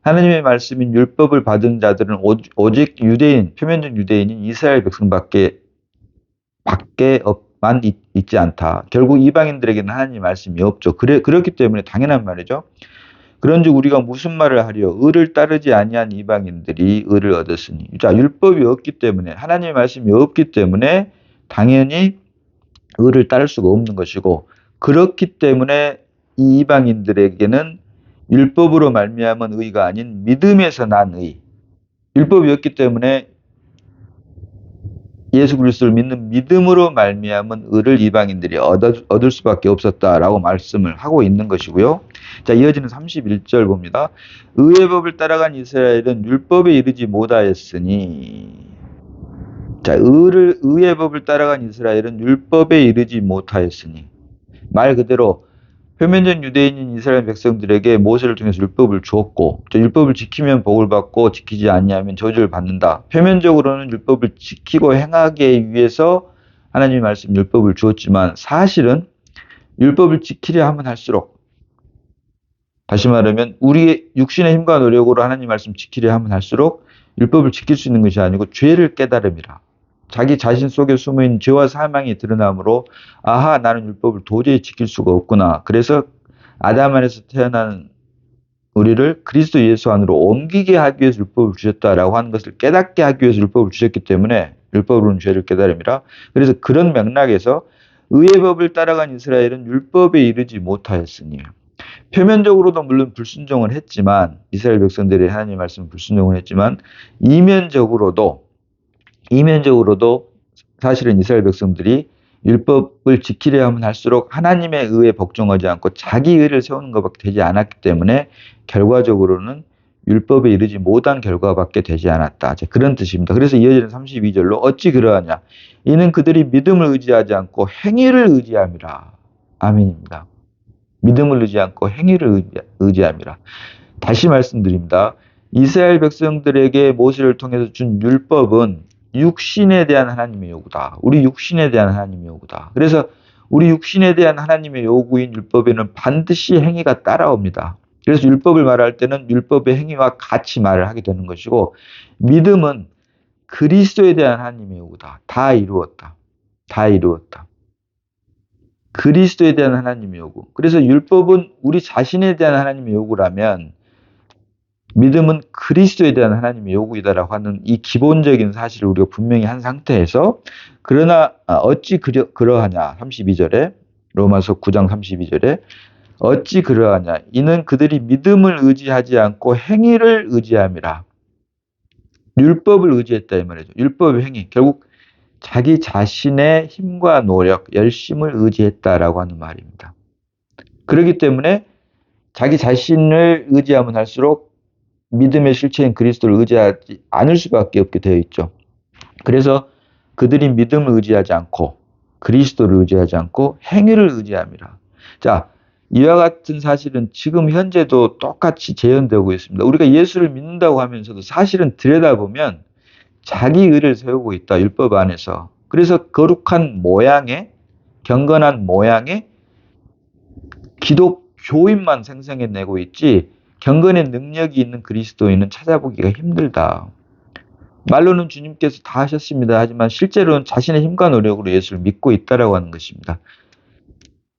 하나님의 말씀인 율법을 받은 자들은 오직 유대인, 표면적 유대인인 이스라엘 백성밖에 있지 않다. 결국 이방인들에게는 하나님의 말씀이 없죠. 그렇기 때문에 당연한 말이죠. 그런즉 우리가 무슨 말을 하리요? 의를 따르지 아니한 이방인들이 의를 얻었으니. 자, 율법이 없기 때문에, 하나님의 말씀이 없기 때문에 당연히 의를 따를 수가 없는 것이고, 그렇기 때문에 이 이방인들에게는 율법으로 말미암은 의가 아닌 믿음에서 난 의, 율법이 없기 때문에 예수 그리스도를 믿는 믿음으로 말미암은 의를 이방인들이 얻을 수밖에 없었다라고 말씀을 하고 있는 것이고요. 자, 이어지는 31절 봅니다. 의의 법을 따라간 이스라엘은 율법에 이르지 못하였으니. 자, 의의 법을 따라간 이스라엘은 율법에 이르지 못하였으니. 말 그대로 표면적 유대인인 이스라엘 백성들에게 모세를 통해서 율법을 주었고, 율법을 지키면 복을 받고 지키지 아니하면 저주를 받는다. 표면적으로는 율법을 지키고 행하기 위해서 하나님의 말씀 율법을 주었지만 사실은 율법을 지키려 하면 할수록, 다시 말하면 우리의 육신의 힘과 노력으로 하나님 말씀 지키려 하면 할수록 율법을 지킬 수 있는 것이 아니고 죄를 깨달음이라. 자기 자신 속에 숨어있는 죄와 사망이 드러나므로 아하, 나는 율법을 도저히 지킬 수가 없구나. 그래서 아담 안에서 태어난 우리를 그리스도 예수 안으로 옮기게 하기 위해서 율법을 주셨다라고 하는 것을 깨닫게 하기 위해서 율법을 주셨기 때문에 율법으로는 죄를 깨달음이라. 그래서 그런 맥락에서 의의 법을 따라간 이스라엘은 율법에 이르지 못하였으니, 표면적으로도 물론 불순종을 했지만, 이스라엘 백성들이 하나님의 말씀을 불순종을 했지만 이면적으로도 사실은 이스라엘 백성들이 율법을 지키려 하면 할수록 하나님의 의에 복종하지 않고 자기 의를 세우는 것밖에 되지 않았기 때문에 결과적으로는 율법에 이르지 못한 결과밖에 되지 않았다. 그런 뜻입니다. 그래서 이어지는 32절로 어찌 그러하냐. 이는 그들이 믿음을 의지하지 않고 행위를 의지함이라. 아멘입니다. 믿음을 의지 않고 행위를 의지함이라. 다시 말씀드립니다. 이스라엘 백성들에게 모세를 통해서 준 율법은 육신에 대한 하나님의 요구다. 우리 육신에 대한 하나님의 요구다. 그래서 우리 육신에 대한 하나님의 요구인 율법에는 반드시 행위가 따라옵니다. 그래서 율법을 말할 때는 율법의 행위와 같이 말을 하게 되는 것이고, 믿음은 그리스도에 대한 하나님의 요구다. 다 이루었다. 다 이루었다. 그리스도에 대한 하나님의 요구. 그래서 율법은 우리 자신에 대한 하나님의 요구라면 믿음은 그리스도에 대한 하나님의 요구이다라고 하는 이 기본적인 사실을 우리가 분명히 한 상태에서, 그러나 어찌 그러하냐. 32절에, 로마서 9장 32절에 어찌 그러하냐. 이는 그들이 믿음을 의지하지 않고 행위를 의지함이라. 율법을 의지했다 이 말이죠. 율법의 행위. 결국 자기 자신의 힘과 노력, 열심을 의지했다라고 하는 말입니다. 그렇기 때문에 자기 자신을 의지하면 할수록 믿음의 실체인 그리스도를 의지하지 않을 수밖에 없게 되어 있죠. 그래서 그들이 믿음을 의지하지 않고 그리스도를 의지하지 않고 행위를 의지함이라. 자, 이와 같은 사실은 지금 현재도 똑같이 재현되고 있습니다. 우리가 예수를 믿는다고 하면서도 사실은 들여다보면 자기 의를 세우고 있다. 율법 안에서. 그래서 거룩한 모양의, 경건한 모양의 기독교인만 생성해내고 있지 경건의 능력이 있는 그리스도인은 찾아보기가 힘들다. 말로는 주님께서 다 하셨습니다. 하지만 실제로는 자신의 힘과 노력으로 예수를 믿고 있다라고 하는 것입니다.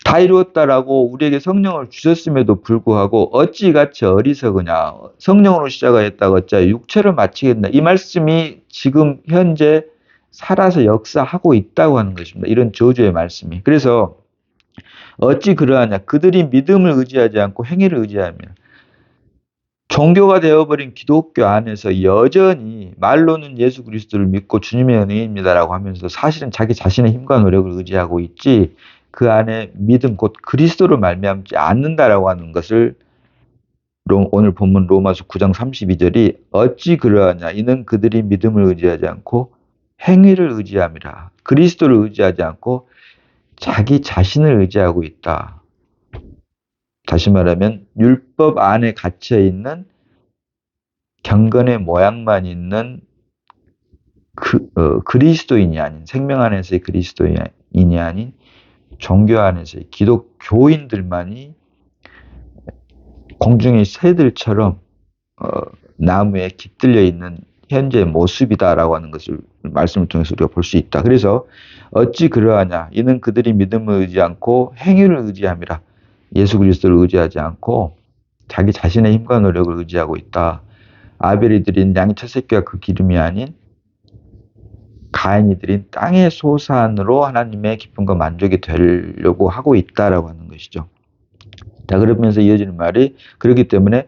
다 이루었다라고 우리에게 성령을 주셨음에도 불구하고 어찌 같이 어리석으냐. 성령으로 시작하였다가 어찌 육체를 마치겠나. 이 말씀이 지금 현재 살아서 역사하고 있다고 하는 것입니다. 이런 저주의 말씀이. 그래서 어찌 그러하냐. 그들이 믿음을 의지하지 않고 행위를 의지하며, 종교가 되어버린 기독교 안에서 여전히 말로는 예수 그리스도를 믿고 주님의 은혜입니다라고 하면서 사실은 자기 자신의 힘과 노력을 의지하고 있지 그 안에 믿음 곧 그리스도를 말미암지 않는다라고 하는 것을 오늘 본문 로마서 9장 32절이 어찌 그러하냐. 이는 그들이 믿음을 의지하지 않고 행위를 의지함이라. 그리스도를 의지하지 않고 자기 자신을 의지하고 있다. 다시 말하면 율법 안에 갇혀있는 경건의 모양만 있는 그리스도인이 아닌, 생명 안에서의 그리스도인이 아닌 종교 안에서의 기독교인들만이 공중의 새들처럼 나무에 깃들려 있는 현재의 모습이다라고 하는 것을 말씀을 통해서 우리가 볼 수 있다. 그래서 어찌 그러하냐. 이는 그들이 믿음을 의지 않고 행위를 의지함이라. 예수 그리스도를 의지하지 않고 자기 자신의 힘과 노력을 의지하고 있다. 아벨이 드린 양의 첫 새끼와 그 기름이 아닌 가인이 드린 땅의 소산으로 하나님의 기쁨과 만족이 되려고 하고 있다라고 하는 것이죠. 자, 그러면서 이어지는 말이 그렇기 때문에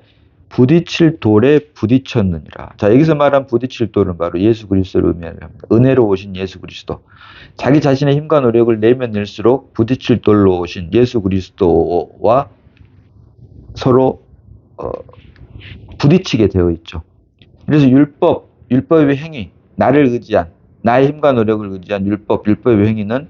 부딪힐 돌에 부딪혔느니라. 자, 여기서 말한 부딪힐 돌은 바로 예수 그리스도를 의미합니다. 은혜로 오신 예수 그리스도. 자기 자신의 힘과 노력을 내면 낼수록 부딪힐 돌로 오신 예수 그리스도와 서로 부딪히게 되어 있죠. 그래서 율법의 행위, 나를 의지한, 나의 힘과 노력을 의지한 율법의 행위는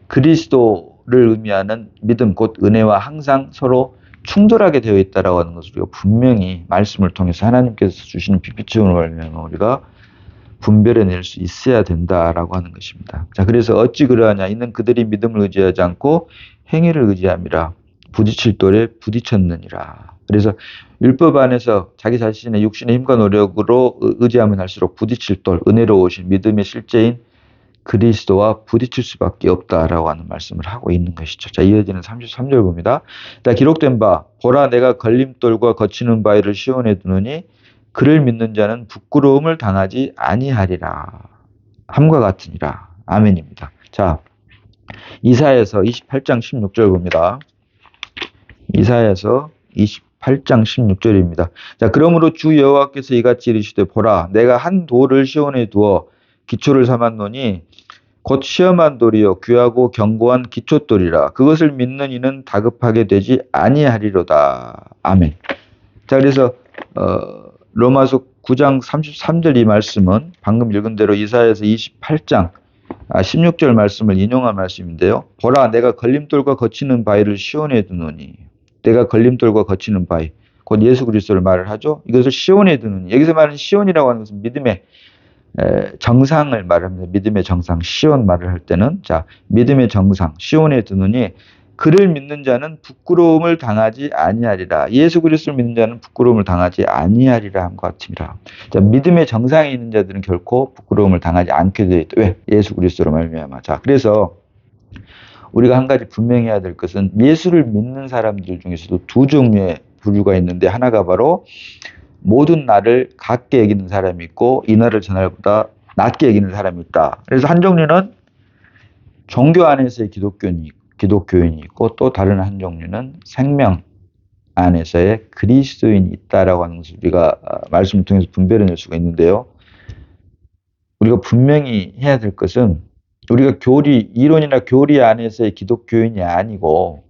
그리스도를 의미하는 믿음, 곧 은혜와 항상 서로 충돌하게 되어 있다라고 하는 것을 우리가 분명히 말씀을 통해서 하나님께서 주시는 빛비추음을 우리가 분별해낼 수 있어야 된다라고 하는 것입니다. 자, 그래서 어찌 그러하냐? 이는 그들이 믿음을 의지하지 않고 행위를 의지함이라. 부딪힐 돌에 부딪혔느니라. 그래서 율법 안에서 자기 자신의 육신의 힘과 노력으로 의지하면 할수록 부딪힐 돌, 은혜로우신 믿음의 실제인 그리스도와 부딪힐 수밖에 없다라고 하는 말씀을 하고 있는 것이죠. 자, 이어지는 33절 봅니다. 자, 기록된 바 보라 내가 걸림돌과 거치는 바위를 시온에 두느니 그를 믿는 자는 부끄러움을 당하지 아니하리라. 함과 같으니라. 아멘입니다. 자, 이사야서 28장 16절 봅니다. 이사야서 28장 16절입니다. 자, 그러므로 주 여호와께서 이같이 이르시되 보라 내가 한 돌을 시온에 두어 기초를 삼았노니 곧 시험한 돌이요 귀하고 견고한 기초돌이라. 그것을 믿는 이는 다급하게 되지 아니하리로다. 아멘. 자, 그래서 로마서 9장 33절 이 말씀은 방금 읽은 대로 이사야서 28장 16절 말씀을 인용한 말씀인데요. 보라 내가 걸림돌과 거치는 바위를 시온에 두노니. 내가 걸림돌과 거치는 바위 곧 예수 그리스도를 말을 하죠. 이것을 시온에 두노니. 여기서 말하는 시온이라고 하는 것은 믿음의 정상을 말합니다. 믿음의 정상, 시온 말을 할 때는 자, 믿음의 정상, 시온에 두느니 그를 믿는 자는 부끄러움을 당하지 아니하리라. 예수 그리스도를 믿는 자는 부끄러움을 당하지 아니하리라 함과 같으니라. 자, 믿음의 정상에 있는 자들은 결코 부끄러움을 당하지 않게 되어 있다. 왜? 예수 그리스도로 말미암아. 자, 그래서 우리가 한 가지 분명해야 될 것은 예수를 믿는 사람들 중에서도 두 종류의 부류가 있는데 하나가 바로 모든 날을 같게 여기는 사람이 있고 이 날을 저 날보다 낮게 여기는 사람이 있다. 그래서 한 종류는 종교 안에서의 기독교인이 있고 또 다른 한 종류는 생명 안에서의 그리스도인이 있다라고 하는 것을 우리가 말씀을 통해서 분별해낼 수가 있는데요. 우리가 분명히 해야 될 것은 우리가 이론이나 교리 안에서의 기독교인이 아니고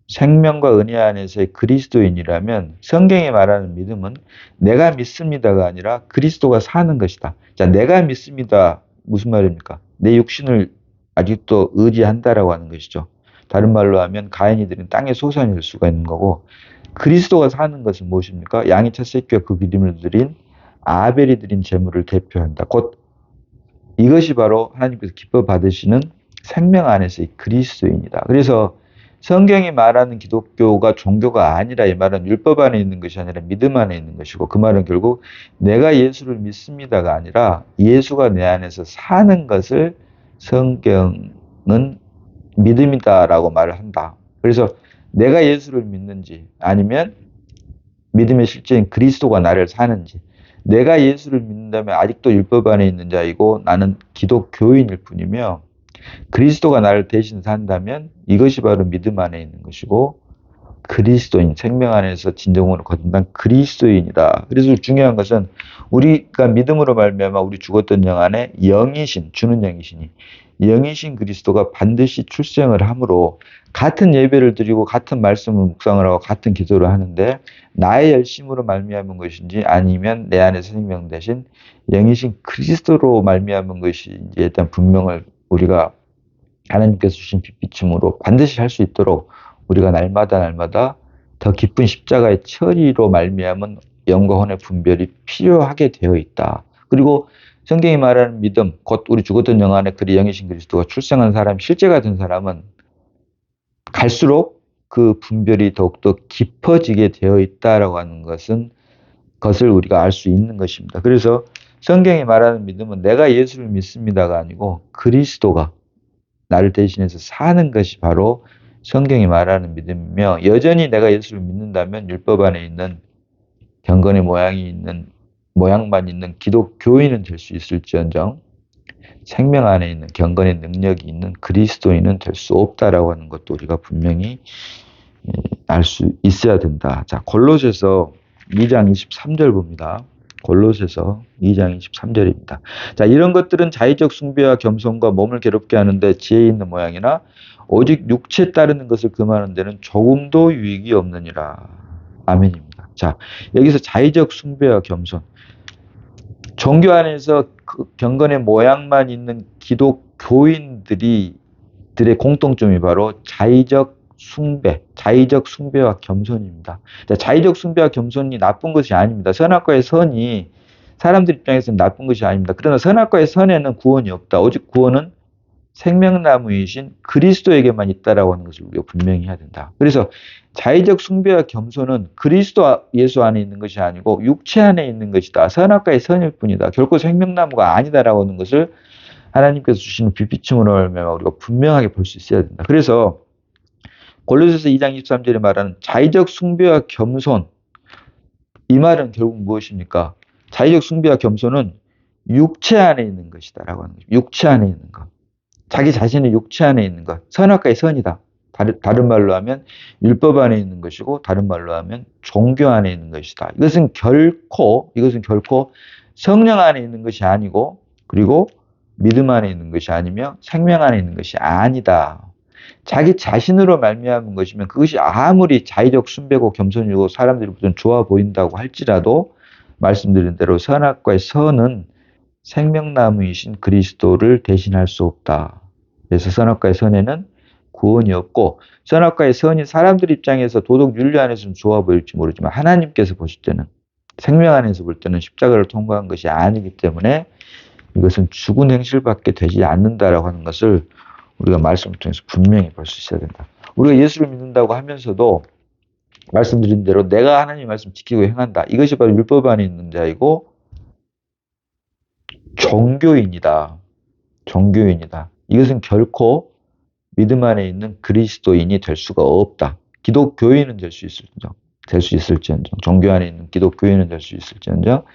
생명과 은혜 안에서의 그리스도인이라면 성경이 말하는 믿음은 내가 믿습니다가 아니라 그리스도가 사는 것이다. 자, 내가 믿습니다. 무슨 말입니까? 내 육신을 아직도 의지한다라고 하는 것이죠. 다른 말로 하면 가인이들은 땅의 소산일 수가 있는 거고 그리스도가 사는 것은 무엇입니까? 양의 첫 새끼와 그 기름을 드린 아벨이 드린 제물을 대표한다. 곧 이것이 바로 하나님께서 기뻐 받으시는 생명 안에서의 그리스도인이다. 그래서 성경이 말하는 기독교가 종교가 아니라 이 말은 율법 안에 있는 것이 아니라 믿음 안에 있는 것이고 그 말은 결국 내가 예수를 믿습니다가 아니라 예수가 내 안에서 사는 것을 성경은 믿음이다라고 말을 한다. 그래서 내가 예수를 믿는지 아니면 믿음의 실제인 그리스도가 나를 사는지 내가 예수를 믿는다면 아직도 율법 안에 있는 자이고 나는 기독교인일 뿐이며 그리스도가 나를 대신 산다면 이것이 바로 믿음 안에 있는 것이고 그리스도인, 생명 안에서 진정으로 거듭난 그리스도인이다. 그래서 중요한 것은 우리가 믿음으로 말미암아 우리 죽었던 영 안에 영이신, 주는 영이시니 영이신 그리스도가 반드시 출생을 함으로 같은 예배를 드리고 같은 말씀을 묵상을 하고 같은 기도를 하는데 나의 열심으로 말미암은 것인지 아니면 내 안에서 생명 대신 영이신 그리스도로 말미암은 것인지에 대한 분명을 우리가 하나님께서 주신 빛비춤으로 반드시 할 수 있도록 우리가 날마다 더 깊은 십자가의 처리로 말미암은 영과 혼의 분별이 필요하게 되어 있다. 그리고 성경이 말하는 믿음, 곧 우리 죽었던 영 안에 그리 영이신 그리스도가 출생한 사람, 실제가 된 사람은 갈수록 그 분별이 더욱더 깊어지게 되어 있다라고 하는 것을 우리가 알 수 있는 것입니다. 그래서 성경이 말하는 믿음은 내가 예수를 믿습니다가 아니고 그리스도가 나를 대신해서 사는 것이 바로 성경이 말하는 믿음이며 여전히 내가 예수를 믿는다면 율법 안에 있는 경건의 모양만 있는 기독교인은 될 수 있을지언정 생명 안에 있는 경건의 능력이 있는 그리스도인은 될 수 없다라고 하는 것도 우리가 분명히 알 수 있어야 된다. 자, 골로새서 2장 23절 봅니다. 골로새서 2장 23절입니다. 자, 이런 것들은 자의적 숭배와 겸손과 몸을 괴롭게 하는데 지혜 있는 모양이나 오직 육체 따르는 것을 금하는 데는 조금도 유익이 없느니라. 아멘입니다. 자, 여기서 자의적 숭배와 겸손. 종교 안에서 그 경건의 모양만 있는 기독교인들의 공통점이 바로 자의적 숭배와 겸손입니다. 자, 자의적 숭배와 겸손이 나쁜 것이 아닙니다. 선악과의 선이 사람들 입장에서는 나쁜 것이 아닙니다. 그러나 선악과의 선에는 구원이 없다. 오직 구원은 생명나무이신 그리스도에게만 있다라고 하는 것을 우리가 분명히 해야 된다. 그래서 자의적 숭배와 겸손은 그리스도 예수 안에 있는 것이 아니고 육체 안에 있는 것이다. 선악과의 선일 뿐이다. 결코 생명나무가 아니다라고 하는 것을 하나님께서 주시는 빛비춤으로 말미암아 우리가 분명하게 볼 수 있어야 된다. 그래서 골로새서 2장 23절에 말하는 자의적 숭배와 겸손, 이 말은 결국 무엇입니까? 자의적 숭배와 겸손은 육체 안에 있는 것이다 라고 하는 거죠. 육체 안에 있는 것. 자기 자신의 육체 안에 있는 것. 선악과의 선이다. 다른 말로 하면 율법 안에 있는 것이고 다른 말로 하면 종교 안에 있는 것이다. 이것은 결코 성령 안에 있는 것이 아니고 그리고 믿음 안에 있는 것이 아니며 생명 안에 있는 것이 아니다. 자기 자신으로 말미암은 것이면 그것이 아무리 자의적 숭배고 겸손이고 사람들이 무슨 좋아 보인다고 할지라도 말씀드린 대로 선악과의 선은 생명나무이신 그리스도를 대신할 수 없다. 그래서 선악과의 선에는 구원이 없고 선악과의 선이 사람들 입장에서 도덕 윤리 안에서는 좋아 보일지 모르지만 하나님께서 보실 때는 생명 안에서 볼 때는 십자가를 통과한 것이 아니기 때문에 이것은 죽은 행실밖에 되지 않는다라고 하는 것을 우리가 말씀을 통해서 분명히 볼 수 있어야 된다. 우리가 예수를 믿는다고 하면서도 말씀드린 대로 내가 하나님의 말씀 지키고 행한다. 이것이 바로 율법 안에 있는 자이고 종교인이다. 종교인이다. 이것은 결코 믿음 안에 있는 그리스도인이 될 수가 없다. 기독교인은 될 수 있을지언정, 종교 안에 있는 기독교인은 될 수 있을지언정,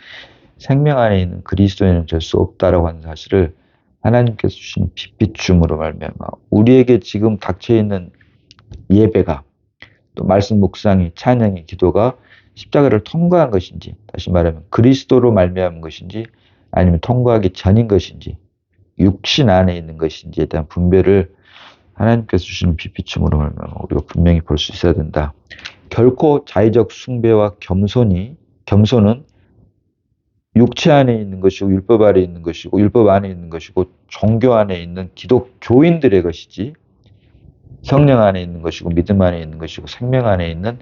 생명 안에 있는 그리스도인은 될 수 없다라고 하는 사실을 하나님께서 주신 빛비춤으로 말미암아 우리에게 지금 닥쳐 있는 예배가 또 말씀 묵상이 찬양이 기도가 십자가를 통과한 것인지 다시 말하면 그리스도로 말미암은 것인지 아니면 통과하기 전인 것인지 육신 안에 있는 것인지에 대한 분별을 하나님께서 주시는 빛비춤으로 말미암아 우리가 분명히 볼 수 있어야 된다. 결코 자의적 숭배와 겸손은 육체 안에 있는 것이고 율법 안에 있는 것이고 율법 안에 있는 것이고 종교 안에 있는 기독교인들의 것이지 성령 안에 있는 것이고 믿음 안에 있는 것이고 생명 안에 있는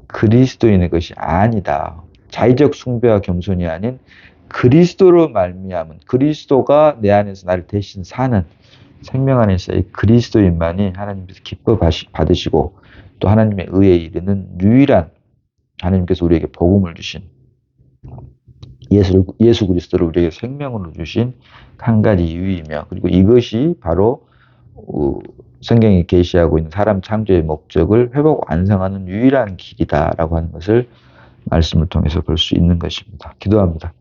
그리스도인의 것이 아니다. 자의적 숭배와 겸손이 아닌 그리스도로 말미암은 그리스도가 내 안에서 나를 대신 사는 생명 안에서의 그리스도인만이 하나님께서 기뻐 받으시고 또 하나님의 의에 이르는 유일한 하나님께서 우리에게 복음을 주신 예수 그리스도를 우리에게 생명으로 주신 한 가지 이유이며 그리고 이것이 바로 성경이 계시하고 있는 사람 창조의 목적을 회복 완성하는 유일한 길이다라고 하는 것을 말씀을 통해서 볼 수 있는 것입니다. 기도합니다.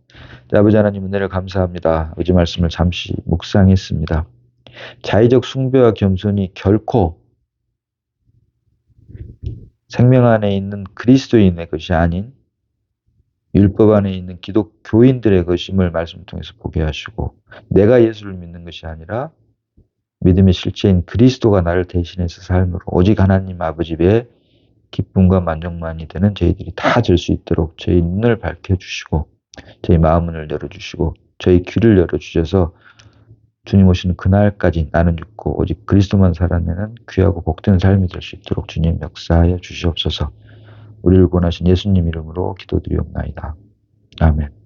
아버지 하나님 은혜를 감사합니다. 아버지 말씀을 잠시 묵상했습니다. 자의적 숭배와 겸손이 결코 생명 안에 있는 그리스도인의 것이 아닌 율법 안에 있는 기독교인들의 것임을 말씀을 통해서 보게 하시고 내가 예수를 믿는 것이 아니라 믿음의 실체인 그리스도가 나를 대신해서 삶으로 오직 하나님 아버지의 기쁨과 만족만이 되는 저희들이 다 될 수 있도록 저희 눈을 밝혀주시고 저희 마음을 열어주시고 저희 귀를 열어주셔서 주님 오시는 그날까지 나는 죽고 오직 그리스도만 살아내는 귀하고 복된 삶이 될 수 있도록 주님 역사하여 주시옵소서. 우리를 구원하신 예수님 이름으로 기도드리옵나이다. 아멘.